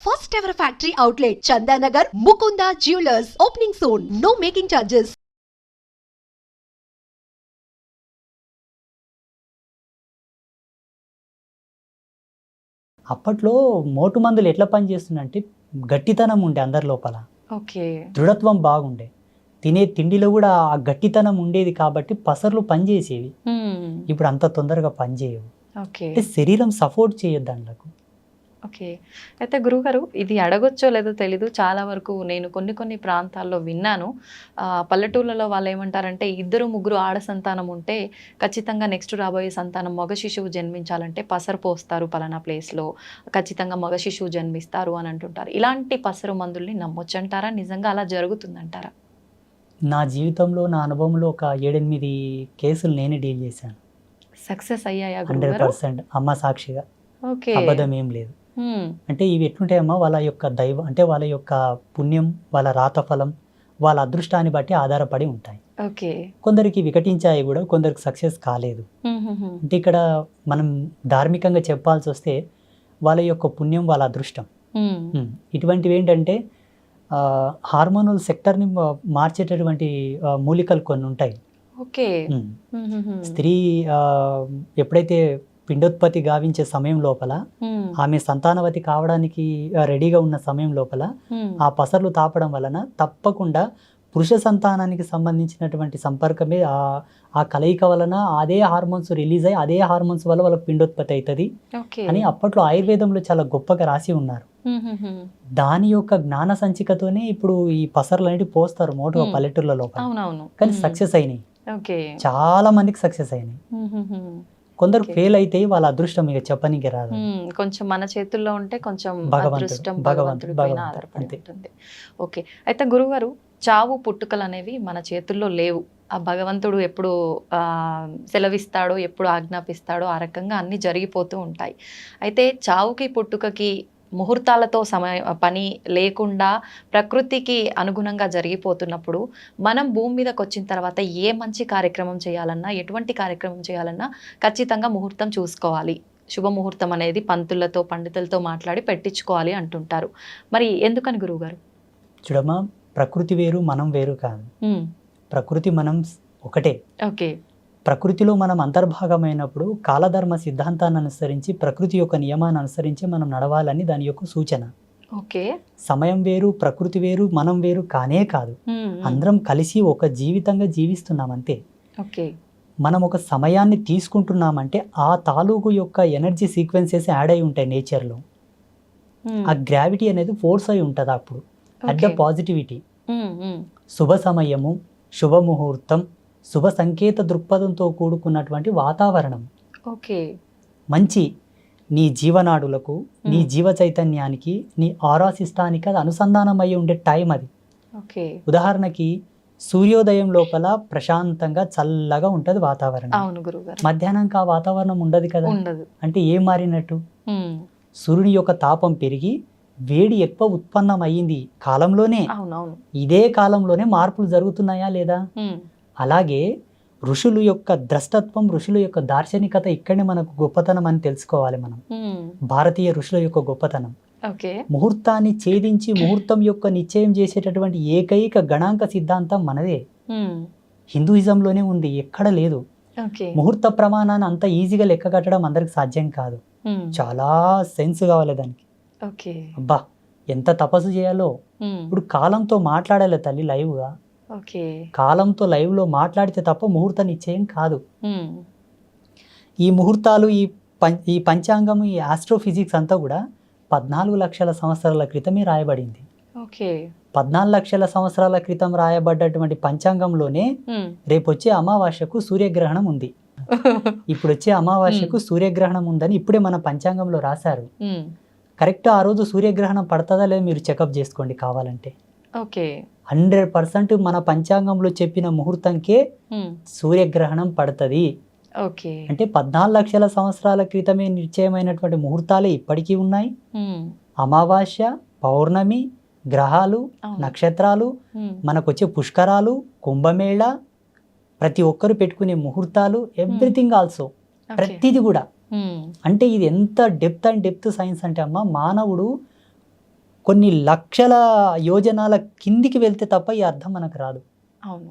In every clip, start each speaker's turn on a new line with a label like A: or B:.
A: first ever factory outlet, Chandanagar, Mukunda Jewelers, opening soon. No making charges.
B: అప్పట్లో మోటు మందులు ఎట్లా పనిచేస్తుందంటే గట్టితనం ఉండే అందరి లోపల,
C: ఓకే.
B: దృఢత్వం బాగుండే, తినే తిండిలో కూడా ఆ గట్టితనం ఉండేది కాబట్టి పసర్లు పనిచేసేవి. ఇప్పుడు అంత తొందరగా పనిచేయవు.
C: ఓకే.
B: అంటే శరీరం సపోర్ట్ చేయొద్దు దాంట్లో.
C: ఓకే. అయితే గురుగారు, ఇది అడగొచ్చో లేదో తెలీదు, చాలా వరకు నేను కొన్ని ప్రాంతాల్లో విన్నాను. పల్లెటూళ్ళలో వాళ్ళు ఏమంటారంటే, ఇద్దరు ముగ్గురు ఆడ సంతానం ఉంటే ఖచ్చితంగా నెక్స్ట్ రాబోయే సంతానం మగ శిశువు జన్మించాలంటే పసరు పోస్తారు పలానా ప్లేస్లో, ఖచ్చితంగా మగ శిశువు జన్మిస్తారు అని అంటుంటారు. ఇలాంటి పసరు మందుల్ని నమ్మొచ్చంటారా? నిజంగా అలా జరుగుతుందంటారా?
B: నా జీవితంలో, నా అనుభవంలో ఒక 7-8 కేసులు నేనే డీల్ చేశాను.
C: సక్సెస్ అయ్యాయా గురుగారు?
B: 100% అమ్మ సాక్షిగా.
C: ఓకే.
B: అబద్ధం ఏం లేదు. అంటే ఇవి ఎట్లుంటాయమ్మా, వాళ్ళ యొక్క దైవం అంటే వాళ్ళ యొక్క పుణ్యం, వాళ్ళ రాతఫలం, వాళ్ళ అదృష్టాన్ని బట్టి ఆధారపడి ఉంటాయి.
C: ఓకే.
B: కొందరికి వికటించాయి కూడా, కొందరికి సక్సెస్ కాలేదు. అంటే ఇక్కడ మనం ధార్మికంగా చెప్పాల్సి వస్తే వాళ్ళ యొక్క పుణ్యం, వాళ్ళ అదృష్టం. ఇటువంటివి ఏంటంటే హార్మోనల్ సెక్టర్ని మార్చేటటువంటి మూలికలు కొన్ని ఉంటాయి.
C: ఓకే.
B: స్త్రీ ఎప్పుడైతే పిండోత్పత్తి గావించే సమయం లోపల, ఆమె సంతానవతి కావడానికి రెడీగా ఉన్న సమయం లోపల ఆ పసర్లు తాపడం వలన తప్పకుండా పురుష సంతానానికి సంబంధించినటువంటి సంపర్కమే ఆ కలయిక వలన అదే హార్మోన్స్ రిలీజ్ అయ్యి అదే హార్మోన్స్ వల్ల వాళ్ళకి పిండోత్పత్తి అవుతుంది అని అప్పట్లో ఆయుర్వేదంలో చాలా గొప్పగా రాసి ఉన్నారు. దాని యొక్క జ్ఞాన సంచికతోనే ఇప్పుడు ఈ పసర్లు అనేవి పోస్తారు మోటుగా పల్లెటూర్ల లోపల. కానీ సక్సెస్ అయినాయి, చాలా మందికి సక్సెస్ అయినాయి. కొందరు ఫెయిల్ అయితే వాళ్ళ అదృష్టం ఇక చెప్పనీకి రాదు.
C: కొంచెం మన చేతుల్లో ఉంటే కొంచెం అదృష్టం భగవంతుడి పైన ఆధారపడి ఉంటుంది. ఓకే. అయితే గురుగారు, చావు పుట్టుకలు అనేవి మన చేతుల్లో లేవు. ఆ భగవంతుడు ఎప్పుడు సెలవిస్తాడో, ఎప్పుడు ఆజ్ఞాపిస్తాడో ఆ రకంగా అన్ని జరిగిపోతూ ఉంటాయి. అయితే చావుకి పుట్టుకకి ముహూర్తాలతో పని లేకుండా ప్రకృతికి అనుగుణంగా జరిగిపోతున్నప్పుడు మనం భూమి మీదకి వచ్చిన తర్వాత ఏ మంచి కార్యక్రమం చేయాలన్నా, ఎటువంటి కార్యక్రమం చేయాలన్నా ఖచ్చితంగా ముహూర్తం చూసుకోవాలి. శుభముహూర్తం అనేది పంతులతో, పండితులతో మాట్లాడి పెట్టించుకోవాలి అంటుంటారు. మరి ఎందుకని గురువుగారు?
B: చూడమ్మా, ప్రకృతి వేరు, మనం వేరు కాదు. ప్రకృతి మనం ఒకటే.
C: ఓకే.
B: ప్రకృతిలో మనం అంతర్భాగమైనప్పుడు కాలధర్మ సిద్ధాంతాన్ని అనుసరించి, ప్రకృతి యొక్క నియమాన్ని అనుసరించి మనం నడవాలని దాని యొక్క సూచన.
C: ఓకే.
B: సమయం వేరు, ప్రకృతి వేరు, మనం వేరు కానే కాదు. అందరం కలిసి ఒక జీవితంగా జీవిస్తున్నాం అంతే.
C: ఓకే.
B: మనం ఒక సమయాన్ని తీసుకుంటున్నామంటే ఆ తాలూకు యొక్క ఎనర్జీ సీక్వెన్సెస్ యాడ్ అయి ఉంటాయి నేచర్లో. ఆ గ్రావిటీ అనేది ఫోర్స్ అయి ఉంటుంది అప్పుడు. అట్ ద పాజిటివిటీ, శుభ సమయము, శుభముహూర్తం, శుభ సంకేత దృక్పథంతో కూడుకున్నటువంటి వాతావరణం.
C: ఓకే.
B: మంచి నీ జీవనాడులకు, నీ జీవ చైతన్యానికి, నీ ఆరా సిస్టానికి అది అనుసంధానం అయ్యి ఉండే టైం అది.
C: ఓకే.
B: ఉదాహరణకి సూర్యోదయం లోపల ప్రశాంతంగా చల్లగా ఉంటుంది వాతావరణం.
C: అవును గురుగారు.
B: మధ్యాహ్నం ఆ వాతావరణం ఉండదు కదా. అంటే ఏం మారినట్టు? సూర్యుని యొక్క తాపం పెరిగి వేడి ఎక్కువ ఉత్పన్నం అయ్యింది కాలంలోనే. ఇదే కాలంలోనే మార్పులు జరుగుతున్నాయా లేదా? అలాగే ఋషుల యొక్క ద్రష్టత్వం, ఋషుల యొక్క దార్శనికత ఇక్కడనే మనకు గొప్పతనం అని తెలుసుకోవాలి మనం. భారతీయ ఋషుల యొక్క గొప్పతనం. ముహూర్తాన్ని ఛేదించి ముహూర్తం యొక్క నిశ్చయం చేసేటటువంటి ఏకైక గణాంక సిద్ధాంతం మనదే. హిందూయిజంలోనే ఉంది, ఎక్కడ లేదు. ముహూర్త ప్రమాణాన్ని అంత ఈజీగా లెక్క కట్టడం అందరికి సాధ్యం కాదు. చాలా సెన్స్ కావాలి దానికి. అబ్బా, ఎంత తపస్సు చేయాలో. ఇప్పుడు కాలంతో మాట్లాడాలి తల్లి లైవ్గా. కాలంతో లైవ్ లో మాట్లాడితే తప్ప ముహూర్త నిశ్చయం కాదు. ఈ ముహూర్తాలు, ఈ పంచాంగం, ఈ ఆస్ట్రోఫిజిక్స్ అంతా కూడా 14 లక్షల సంవత్సరాల క్రితమే రాయబడింది. 14 లక్షల సంవత్సరాల క్రితం రాయబడ్డటువంటి పంచాంగంలోనే రేపు వచ్చే అమావాస్యకు సూర్యగ్రహణం ఉంది, ఇప్పుడు వచ్చే అమావాస్యకు సూర్యగ్రహణం ఉందని ఇప్పుడే మన పంచాంగంలో రాశారు. కరెక్ట్ ఆ రోజు సూర్యగ్రహణం పడుతుందా లేదా మీరు చెకప్ చేసుకోండి కావాలంటే. 100% మన పంచాంగంలో చెప్పిన ముహూర్తంకే సూర్యగ్రహణం పడుతుంది. అంటే 14 లక్షల సంవత్సరాల క్రితమే నిశ్చయమైనటువంటి ముహూర్తాలే ఇప్పటికీ ఉన్నాయి. అమావాస్య, పౌర్ణమి, గ్రహాలు, నక్షత్రాలు, మనకొచ్చే పుష్కరాలు, కుంభమేళ, ప్రతి ఒక్కరు పెట్టుకునే ముహూర్తాలు, ఎవ్రీథింగ్ ఆల్సో, ప్రతిది కూడా. అంటే ఇది ఎంత డెప్త్ అండ్ డెప్త్ సైన్స్ అంటే అమ్మ, మానవుడు కొన్ని లక్షల యోజనాల కిందికి వెళ్తే తప్ప ఈ అర్థం మనకు రాదు.
C: అవును.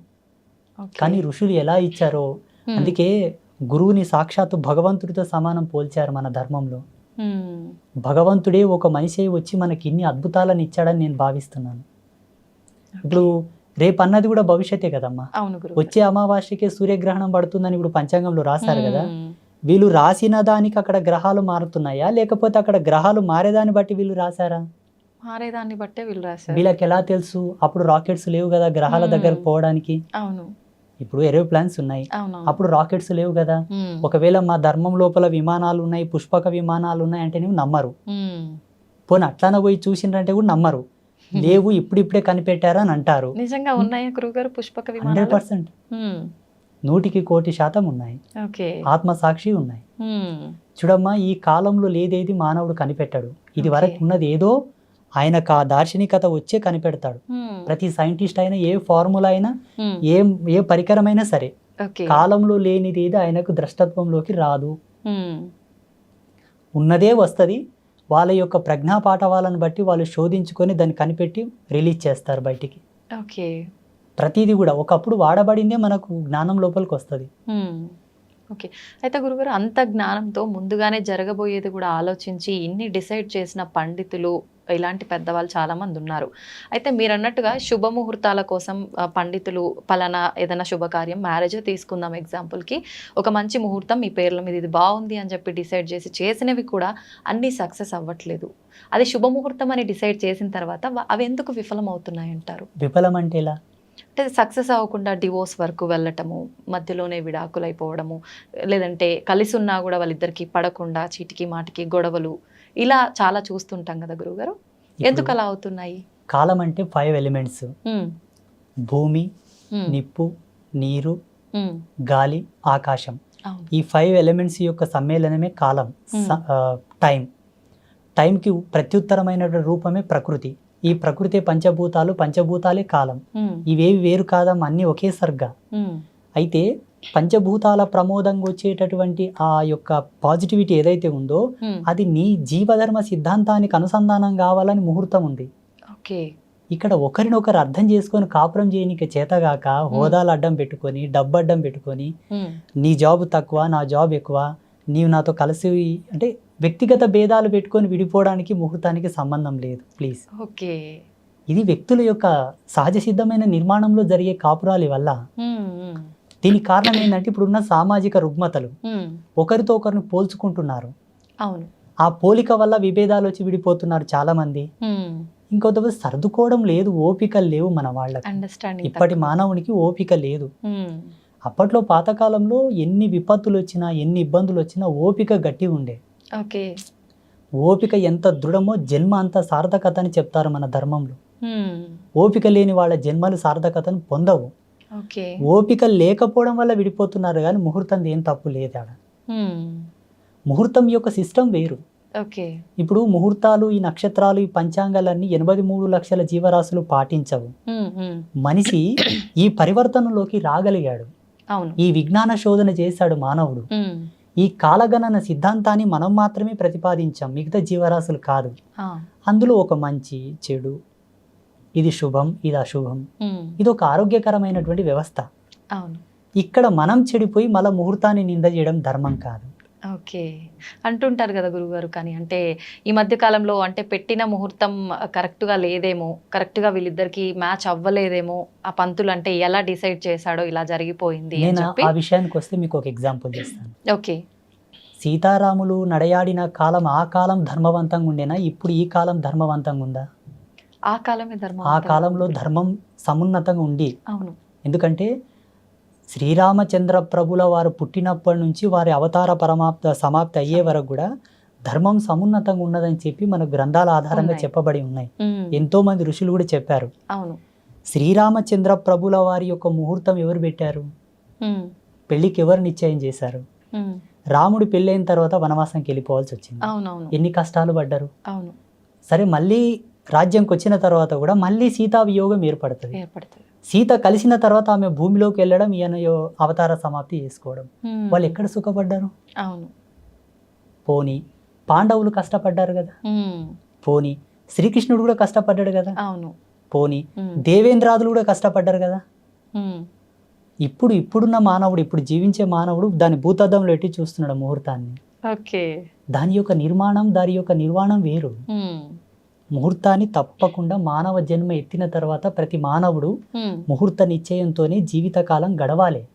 B: కానీ ఋషులు ఎలా ఇచ్చారో, అందుకే గురువుని సాక్షాత్తు భగవంతుడితో సమానం పోల్చారు మన ధర్మంలో. భగవంతుడే ఒక మనిషి వచ్చి మనకి ఇన్ని అద్భుతాలను ఇచ్చాడని నేను భావిస్తున్నాను. ఇప్పుడు రేపు అన్నది కూడా భవిష్యత్తే కదమ్మా. వచ్చే అమావాస్యకే సూర్యగ్రహణం పడుతుందని ఇప్పుడు పంచాంగంలో రాశారు కదా. వీళ్ళు రాసిన దానికి అక్కడ గ్రహాలు మారుతున్నాయా, లేకపోతే అక్కడ గ్రహాలు మారేదాన్ని బట్టి వీళ్ళు రాశారా?
C: మారేదాన్ని బట్టే వీళ్ళు రాశారు.
B: వీళ్ళకి ఎలా తెలుసు? అప్పుడు రాకెట్స్ లేవు కదా గ్రహాల దగ్గరకు పోవడానికి.
C: అవును.
B: ఇప్పుడు ఏరోప్లాన్స్ ఉన్నాయి, అప్పుడు రాకెట్స్ లేవు కదా. ఒకవేళ మా ధర్మం లోపల విమానాలు ఉన్నాయి, పుష్పక విమానాలు ఉన్నాయి అంటే నువ్వు నమ్మరు. పోనీ అట్లానే పోయి చూసిండ్రంటే కూడా నమ్మరు. లేవు, ఇప్పుడిప్పుడే కనిపెట్టారా అని అంటారు.
C: నిజంగా ఉన్నాయా గురుగారు పుష్పక విమానాలు?
B: 100%, 100% ఉన్నాయి. ఆత్మసాక్షి ఉన్నాయి. చూడమ్మా, ఈ కాలంలో లేదేది మానవుడు కనిపెట్టాడు. ఇది వరకు ఉన్నది ఏదో ఆయనకు ఆ దార్శనికత వచ్చే కనిపెడతాడు. ప్రతి సైంటిస్ట్ అయినా, ఏ ఫార్ములా అయినా, ఏ పరికరమైనా సరే కాలంలో లేనిది ఏది ఆయనకు ద్రష్టత్వంలోకి రాదు. ఉన్నదే వస్తుంది. వాళ్ళ యొక్క ప్రజ్ఞా పాఠవాలను బట్టి వాళ్ళు శోధించుకొని దాన్ని కనిపెట్టి రిలీజ్ చేస్తారు బయటికి. ప్రతిదీ కూడా ఒకప్పుడు వాడబడిందే మనకు జ్ఞానం లోపలికి వస్తుంది.
C: ఓకే. అయితే గురుగారు, అంత జ్ఞానంతో ముందుగానే జరగబోయేది కూడా ఆలోచించి ఇన్ని డిసైడ్ చేసిన పండితులు, ఇలాంటి పెద్దవాళ్ళు చాలా మంది ఉన్నారు. అయితే మీరు అన్నట్టుగా శుభముహూర్తాల కోసం పండితులు పలానా ఏదైనా శుభకార్యం, మ్యారేజ్ తీసుకుందాం ఎగ్జాంపుల్కి, ఒక మంచి ముహూర్తం మీ పేర్ల మీద ఇది బాగుంది అని చెప్పి డిసైడ్ చేసినవి కూడా అన్నీ సక్సెస్ అవ్వట్లేదు. అది శుభముహూర్తం అని డిసైడ్ చేసిన తర్వాత అవి ఎందుకు విఫలం అవుతున్నాయి అంటారు?
B: విఫలం అంటే ఎలా?
C: అంటే సక్సెస్ అవ్వకుండా డివోర్స్ వరకు వెళ్ళటము, మధ్యలోనే విడాకులు అయిపోవడము, లేదంటే కలిసి ఉన్నా కూడా వాళ్ళిద్దరికి పడకుండా చీటికి మాటికి గొడవలు, ఇలా చాలా చూస్తుంటాం కదా గురువుగారు. ఎందుకు అలా అవుతున్నాయి?
B: కాలం అంటే 5 ఎలిమెంట్స్: భూమి, నిప్పు, నీరు, గాలి, ఆకాశం. ఈ 5 ఎలిమెంట్స్ యొక్క సమ్మేళనమే కాలం. టైంకి ప్రత్యుత్తరమైన రూపమే ప్రకృతి. ఈ ప్రకృతి పంచభూతాలు, పంచభూతాలే కాలం. ఇవేవి వేరు కాదమ్మా, అన్ని ఒకే సర్గా. అయితే పంచభూతాల ప్రమోదంగా వచ్చేటటువంటి ఆ యొక్క పాజిటివిటీ ఏదైతే ఉందో అది నీ జీవధర్మ సిద్ధాంతానికి అనుసంధానం కావాలని ముహూర్తం ఉంది. ఇక్కడ ఒకరినొకరు అర్థం చేసుకొని కాపురం చేయనికి చేతగాక హోదాలు అడ్డం పెట్టుకొని, డబ్బు అడ్డం పెట్టుకొని, నీ జాబ్ తక్కువ, నా జాబ్ ఎక్కువ, నీవు నాతో కలిసి అంటే వ్యక్తిగత భేదాలు పెట్టుకొని విడిపోవడానికి ముహూర్తానికి సంబంధం లేదు. ప్లీజ్. ఇది వ్యక్తుల యొక్క సహజ సిద్ధమైన నిర్మాణంలో జరిగే కాపురాలి వల్ల. దీనికి కారణం ఏంటంటే ఇప్పుడున్న సామాజిక రుగ్మతలు, ఒకరితో ఒకరిని పోల్చుకుంటున్నారు. ఆ పోలిక వల్ల విభేదాలు వచ్చి విడిపోతున్నారు చాలా మంది. ఇంకొంత సర్దుకోవడం లేదు, ఓపికలు లేవు మన వాళ్ళకి. ఇప్పటి మానవునికి ఓపిక లేదు. అప్పట్లో పాతకాలంలో ఎన్ని విపత్తులు వచ్చినా, ఎన్ని ఇబ్బందులు వచ్చినా ఓపిక గట్టి ఉండే. ఓపిక ఎంత దృఢమో జన్మ అంత సార్థకత అని చెప్తారు మన ధర్మంలో. ఓపిక లేని వాళ్ళ జన్మలు సార్థకతను పొందవు. ఓపిక లేకపోవడం వల్ల విడిపోతున్నారు, కానీ ముహూర్తం ఏం తప్పు లేదు ఆడ. ముహూర్తం యొక్క సిస్టమ్ వేరు. ఇప్పుడు ముహూర్తాలు, ఈ నక్షత్రాలు, ఈ పంచాంగాలన్నీ 83 లక్షల జీవరాశులు పాటించవు. మనిషి ఈ పరివర్తనలోకి రాగలిగాడు. ఈ విజ్ఞాన శోధన చేశాడు మానవుడు. ఈ కాలగణన సిద్ధాంతాన్ని మనం మాత్రమే ప్రతిపాదించాం, మిగతా జీవరాశులు కాదు. అందులో ఒక మంచి, చెడు, ఇది శుభం, ఇది అశుభం, ఇది ఒక ఆరోగ్యకరమైనటువంటి వ్యవస్థ. ఇక్కడ మనం చెడిపోయి మళ్ళీ ముహూర్తాన్ని నింద చేయడం ధర్మం కాదు.
C: అంటుంటారు కదా గురుగారు. కానీ అంటే ఈ మధ్య కాలంలో అంటే పెట్టిన ముహూర్తం కరెక్ట్గా లేదేమో, కరెక్ట్గా వీళ్ళిద్దరికి మ్యాచ్ అవ్వలేదేమో, ఆ పంతులు అంటే ఎలా డిసైడ్ చేశాడో ఇలా జరిగిపోయింది.
B: ఆ విషయానికి వస్తే మీకు ఒక ఎగ్జాంపుల్ చేస్తాను. సీతారాములు నడయాడిన కాలం, ఆ కాలం ధర్మవంతంగా ఉండేనా? ఇప్పుడు ఈ కాలం ధర్మవంతంగా ఉందా? ఆ కాలంలో ధర్మం సమున్నతంగా ఉంది. ఎందుకంటే శ్రీరామచంద్ర ప్రభుల వారు పుట్టినప్పటి నుంచి వారి అవతార సమాప్తి అయ్యే వరకు కూడా ధర్మం సమున్నతంగా ఉన్నదని చెప్పి మన గ్రంథాల ఆధారంగా చెప్పబడి ఉన్నాయి. ఎంతో మంది ఋషులు కూడా చెప్పారు. శ్రీరామచంద్ర ప్రభుల వారి యొక్క ముహూర్తం ఎవరు పెట్టారు? పెళ్లికి ఎవరు నిశ్చయం చేశారు? రాముడు పెళ్ళైన తర్వాత వనవాసంకి వెళ్ళిపోవాల్సి వచ్చింది. ఎన్ని కష్టాలు పడ్డారు. సరే, మళ్ళీ రాజ్యంకి వచ్చిన తర్వాత కూడా మళ్ళీ సీతా వియోగం ఏర్పడుతుంది. సీత కలిసిన తర్వాత ఆమె భూమిలోకి వెళ్ళడం, ఈయన అవతార సమాప్తి చేసుకోవడం. వాళ్ళు ఎక్కడ సుఖపడ్డారు? పోనీ పాండవులు కష్టపడ్డారు కదా. పోనీ శ్రీకృష్ణుడు కూడా కష్టపడ్డాడు కదా.
C: అవును.
B: పోని దేవేంద్రాదులు కూడా కష్టపడ్డారు కదా. ఇప్పుడున్న మానవుడు, ఇప్పుడు జీవించే మానవుడు దాని భూతద్దంలో ఎట్టి చూస్తున్నాడు ముహూర్తాన్ని.
C: ఓకే.
B: దాని యొక్క నిర్మాణం వేరు. ముహూర్తాన్ని తప్పకుండా మానవ జన్మ ఎత్తిన తర్వాత ప్రతి మానవుడు ముహూర్త నిశ్చయంతోనే జీవితకాలం గడవాలి.